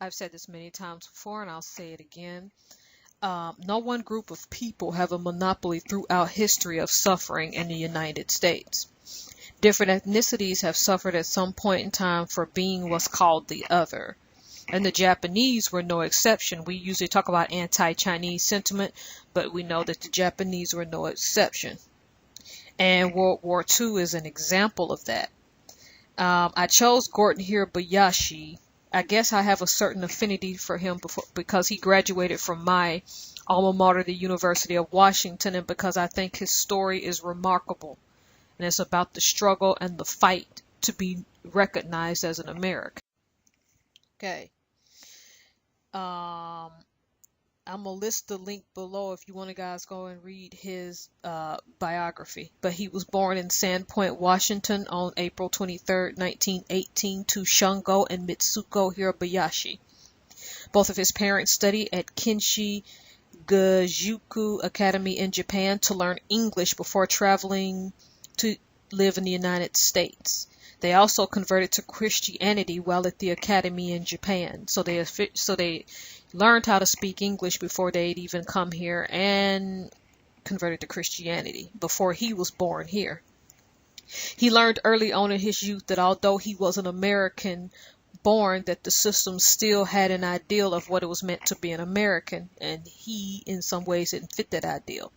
I've said this many times before, and I'll say it again. No one group of people have a monopoly throughout history of suffering in the United States. Different ethnicities have suffered at some point in time for being what's called the other. And the Japanese were no exception. We usually talk about anti-Chinese sentiment, but we know that the Japanese were no exception. And World War II is an example of that. I chose Gordon Hirabayashi. I guess I have a certain affinity for him because he graduated from my alma mater, the University of Washington, and because I think his story is remarkable. And it's about the struggle and the fight to be recognized as an American. Okay. I'm going to list the link below if you want to guys go and read his biography. But he was born in Sandpoint, Washington on April 23rd, 1918 to Shungo and Mitsuko Hirabayashi. Both of his parents studied at Kinshi Gajuku Academy in Japan to learn English before traveling to live in the United States. They also converted to Christianity while at the academy in Japan. So they learned how to speak English before they'd even come here and converted to Christianity before he was born here. He learned early on in his youth that although he was an American born, that the system still had an ideal of what it was meant to be an American, and he in some ways didn't fit that ideal.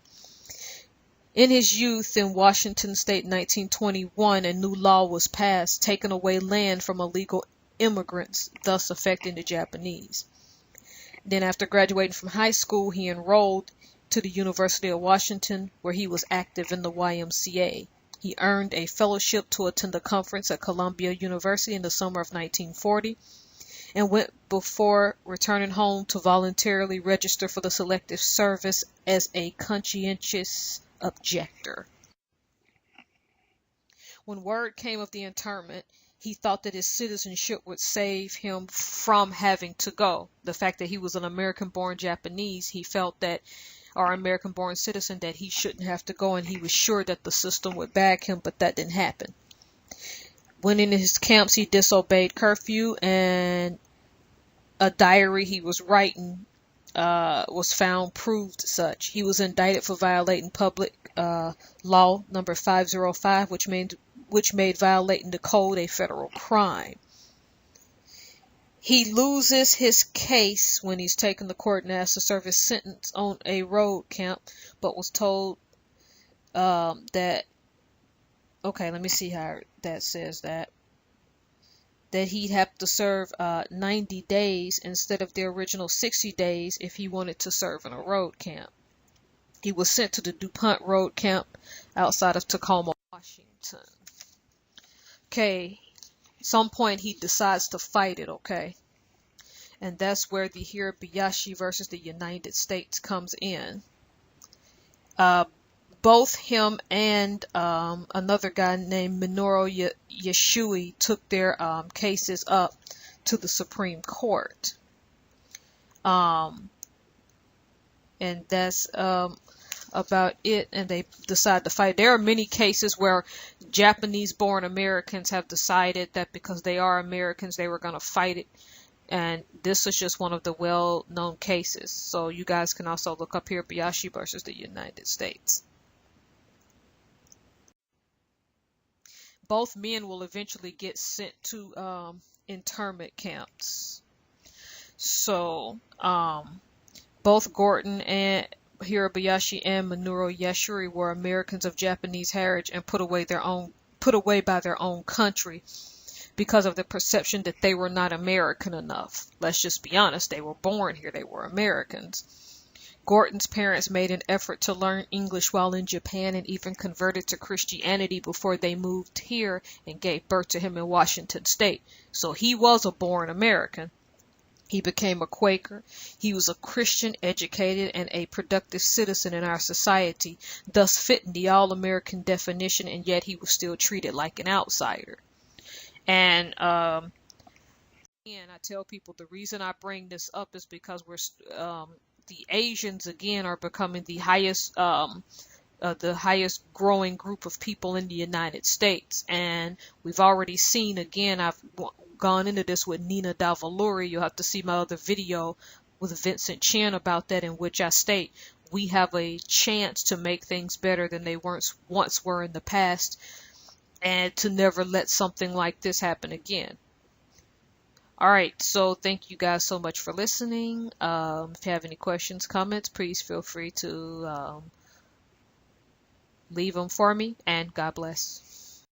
In his youth in Washington State in 1921, a new law was passed, taking away land from illegal immigrants, thus affecting the Japanese. Then after graduating from high school, he enrolled to the University of Washington, where he was active in the YMCA. He earned a fellowship to attend a conference at Columbia University in the summer of 1940, and went before returning home to voluntarily register for the Selective Service as a conscientious objector. When word came of the internment, he thought that his citizenship would save him from having to go. The fact that he was an American-born Japanese, he felt that, or American-born citizen, that he shouldn't have to go, and he was sure that the system would back him, but that didn't happen. When in his camps, he disobeyed curfew, and a diary he was writing was found proved such. He was indicted for violating public law number 505, which made violating the code a federal crime. He loses his case when he's taken to court and asked to serve his sentence on a road camp, but was told that, okay, let me see how that says that he'd have to serve 90 days instead of the original 60 days if he wanted to serve in a road camp. He was sent to the DuPont Road Camp outside of Tacoma, Washington. Okay, at some point he decides to fight it, okay? And that's where the Hirabayashi versus the United States comes in. Both him and another guy named Minoru Yashui took their cases up to the Supreme Court. And that's about it, and they decide to fight. There are many cases where Japanese-born Americans have decided that because they are Americans, they were going to fight it, and this is just one of the well-known cases. So you guys can also look up here, Hirabayashi versus the United States. Both men will eventually get sent to internment camps. So both Gordon and Hirabayashi and Minoru Yashui were Americans of Japanese heritage and put away by their own country because of the perception that they were not American enough. Let's just be honest, they were born here, they were Americans. Gordon's parents made an effort to learn English while in Japan and even converted to Christianity before they moved here and gave birth to him in Washington State. So he was a born American. He became a Quaker. He was a Christian, educated, and a productive citizen in our society, thus fitting the all-American definition, and yet he was still treated like an outsider. And I tell people the reason I bring this up is because the Asians again are becoming the highest growing group of people in the United States, and we've already seen again. gone into this with Nina Dalvalori, you'll have to see my other video with Vincent Chan about that, in which I state we have a chance to make things better than they once were in the past, and to never let something like this happen again. Alright, so thank you guys so much for listening. If you have any questions, comments, please feel free to leave them for me, and God bless.